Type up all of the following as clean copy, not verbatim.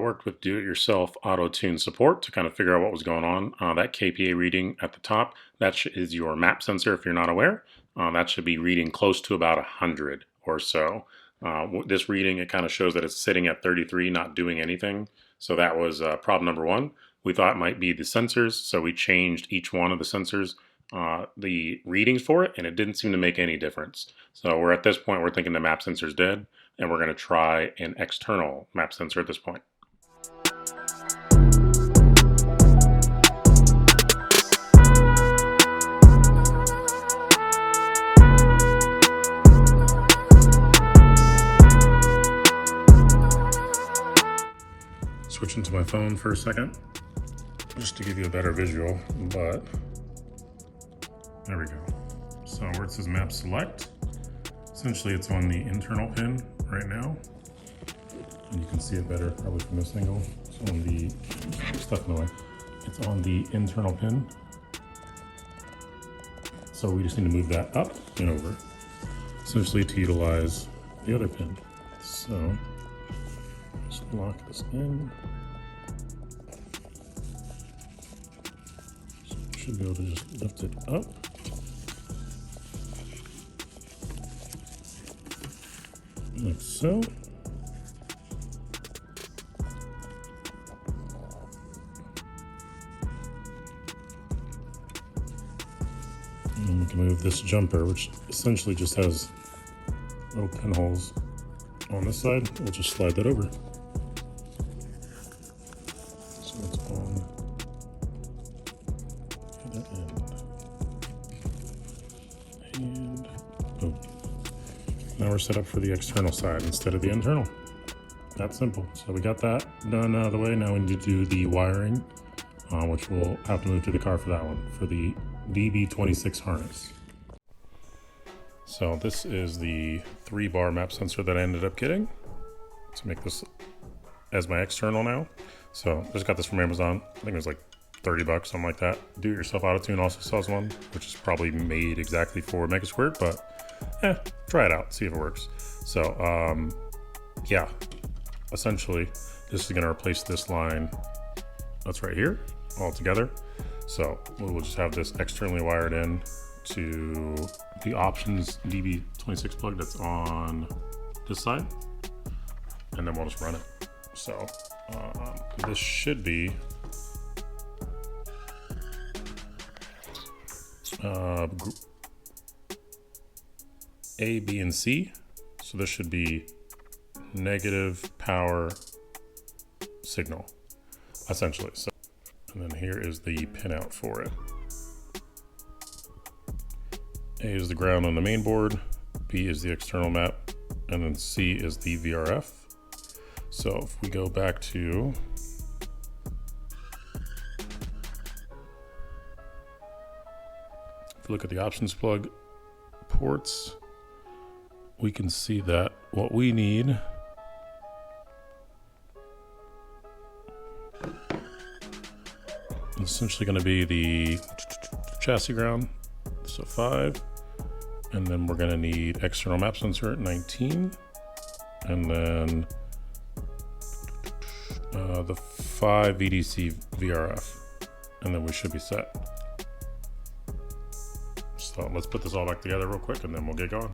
worked with do-it-yourself auto-tune support to kind of figure out what was going on. That KPA reading at the top, that is your map sensor if you're not aware. That should be reading close to about 100 or so. This reading, it kind of shows that it's sitting at 33, not doing anything. So that was problem number one. We thought it might be the sensors, so we changed each one of the sensors, the readings for it, and it didn't seem to make any difference. So we're at this point, we're thinking the map sensor's dead, and we're going to try an external map sensor at this point. Switching to my phone for a second, just to give you a better visual, but there we go. So where it says map select, essentially it's on the internal pin right now. And you can see it better probably from this angle. It's on the stuff in the way. It's on the internal pin. So we just need to move that up and over, essentially to utilize the other pin. So just lock this in. Should be able to just lift it up. Like so. And we can move this jumper, which essentially just has little pinholes on this side. We'll just slide that over. So it's on the other end. And boom. Now we're set up for the external side instead of the internal. That simple. So we got that done out of the way. Now we need to do the wiring, which we'll have to move to the car for that one, for the WaveyyBeats harness. So this is the 3-bar map sensor that I ended up getting to make this as my external now. So I just got this from Amazon. I think it was like 30 bucks, something like that. Do-it-yourself Auto-Tune also sells one, which is probably made exactly for Megasquirt, but try it out, see if it works. So yeah, essentially this is going to replace this line that's right here all together. So we'll just have this externally wired in to the options WaveyyBeats plug that's on this side, and then we'll just run it. So this should be A, B, and C. So this should be negative power signal, essentially. So, and then here is the pinout for it. A is the ground on the main board, B is the external map, and then C is the VRF. So if we go back to if we look at the options plug ports, we can see that what we need is essentially going to be the chassis ground, so 5, and then we're going to need external map sensor at 19, and then the 5 VDC VRF, and then we should be set. So let's put this all back together real quick and then we'll get going.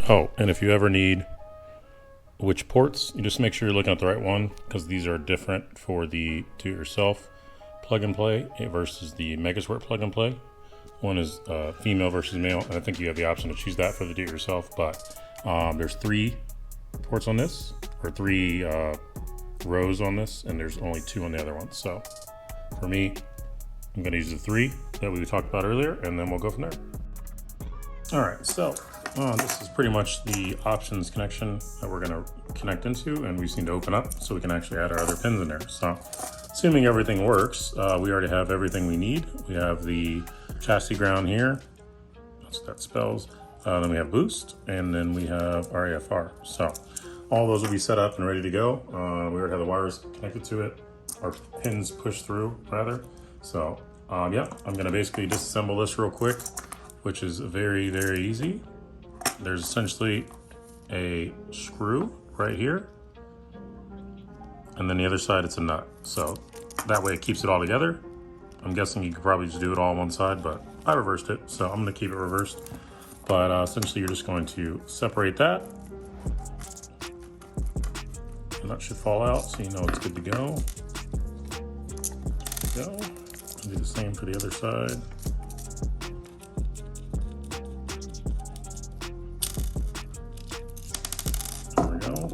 Oh, and if you ever need which ports, you just make sure you're looking at the right one, because these are different for the do-it-yourself plug and play versus the Megasquirt plug and play. One is female versus male, and I think you have the option to choose that for the do-it-yourself, but there's 3 ports on this, or 3 rows on this, and there's only 2 on the other one. So for me, I'm going to use the 3 that we talked about earlier, and then we'll go from there. All right, so this is pretty much the options connection that we're going to connect into, and we just need to open up so we can actually add our other pins in there. So assuming everything works, we already have everything we need. We have the chassis ground here, that's what that spells. Then we have boost, and then we have our AFR. So all those will be set up and ready to go. We already have the wires connected to it, our pins pushed through rather. So yeah, I'm gonna basically disassemble this real quick, which is very, very easy. There's essentially a screw right here, and then the other side it's a nut. So that way it keeps it all together. I'm guessing you could probably just do it all on one side, but I reversed it, so I'm gonna keep it reversed. But essentially you're just going to separate that. The nut should fall out, so you know it's good to go. There we go. Do the same for the other side. There we go.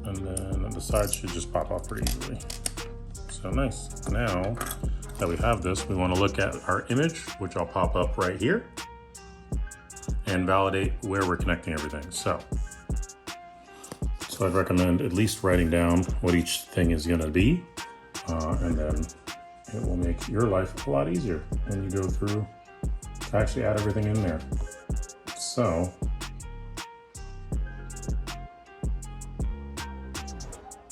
And then the side should just pop off pretty easily. So nice. Now that we have this, we want to look at our image, which I'll pop up right here, and validate where we're connecting everything. So I'd recommend at least writing down what each thing is going to be, and then it will make your life a lot easier when you go through to actually add everything in there. So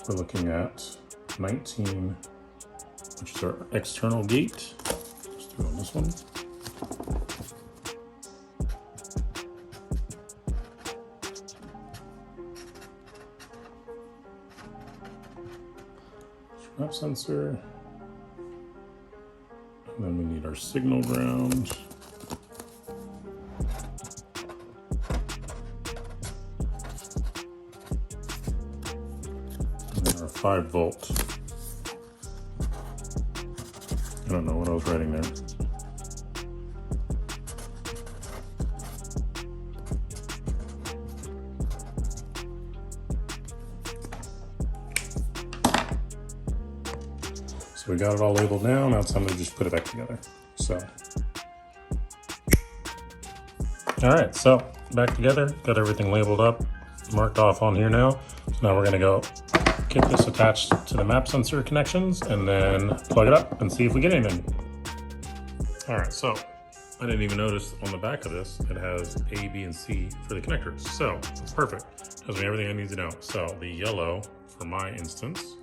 we're looking at 19, which is our external gate. Let's do it on this one. Map sensor. And then we need our signal ground. And then our 5-volt. I don't know what I was writing there. So we got it all labeled now it's time to just put it back together. So, all right, so back together, got everything labeled up, marked off on here now. So now we're gonna go get this attached to the map sensor connections and then plug it up and see if we get anything. All right, so I didn't even notice on the back of this, it has A, B, and C for the connectors. So it's perfect, tells me everything I need to know. So the yellow, for my instance,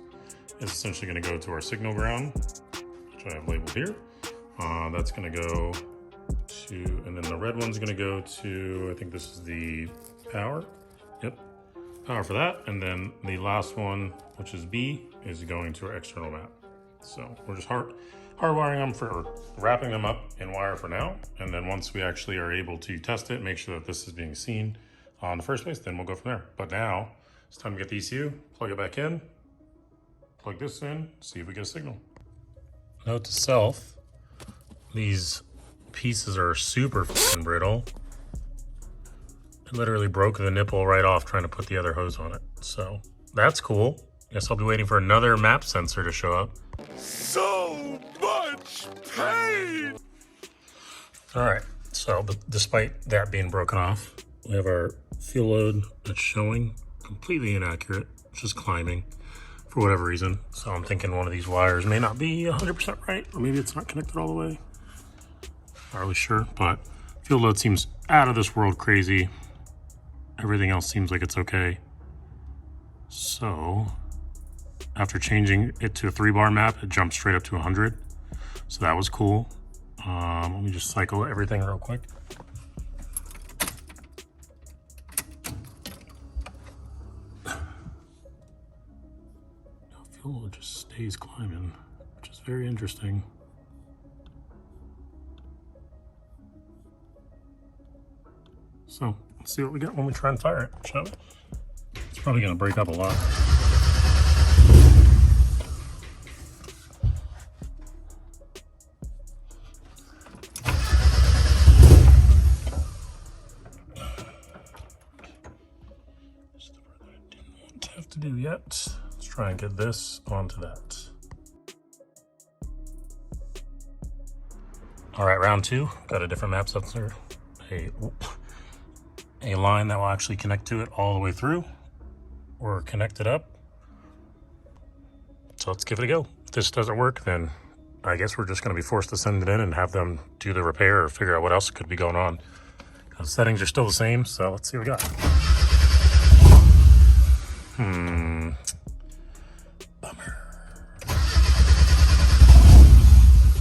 is essentially going to go to our signal ground, which I have labeled here. That's going to go to, and then the red one's going to go to, I think this is the power. Yep, power for that. And then the last one, which is B, is going to our external map. So we're just hardwiring them for wrapping them up in wire for now. And then once we actually are able to test it, make sure that this is being seen in the first place, then we'll go from there. But now it's time to get the ECU, plug it back in, plug this in, see if we get a signal. Note to self, these pieces are super fucking brittle. I literally broke the nipple right off trying to put the other hose on it. So that's cool. Guess I'll be waiting for another map sensor to show up. So much pain! All right, so despite that being broken off, we have our fuel load that's showing completely inaccurate, just climbing for whatever reason. So I'm thinking one of these wires may not be 100% right, or maybe it's not connected all the way. Not really sure, but fuel load seems out of this world crazy. Everything else seems like it's okay. So after changing it to a 3-bar map, it jumped straight up to 100. So that was cool. Let me just cycle everything real quick. Fuel load just stays climbing, which is very interesting. So let's see what we get when we try and fire it, shall we? It's probably gonna break up a lot. Just the part that I didn't want to have to do yet. Let's try and get this onto that. All right, round 2, got a different map sensor, a line that will actually connect to it all the way through. we're connected up. So let's give it a go. If this doesn't work, then I guess we're just going to be forced to send it in and have them do the repair or figure out what else could be going on. The settings are still the same, so let's see what we got. Bummer.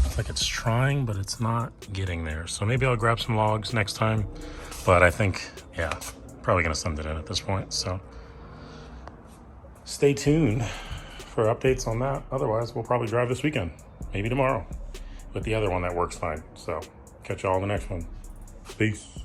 Looks like it's trying, but it's not getting there. So maybe I'll grab some logs next time. But I think, yeah, probably going to send it in at this point. So stay tuned for updates on that. Otherwise, we'll probably drive this weekend, maybe tomorrow, with the other one that works fine. So catch y'all in the next one. Peace.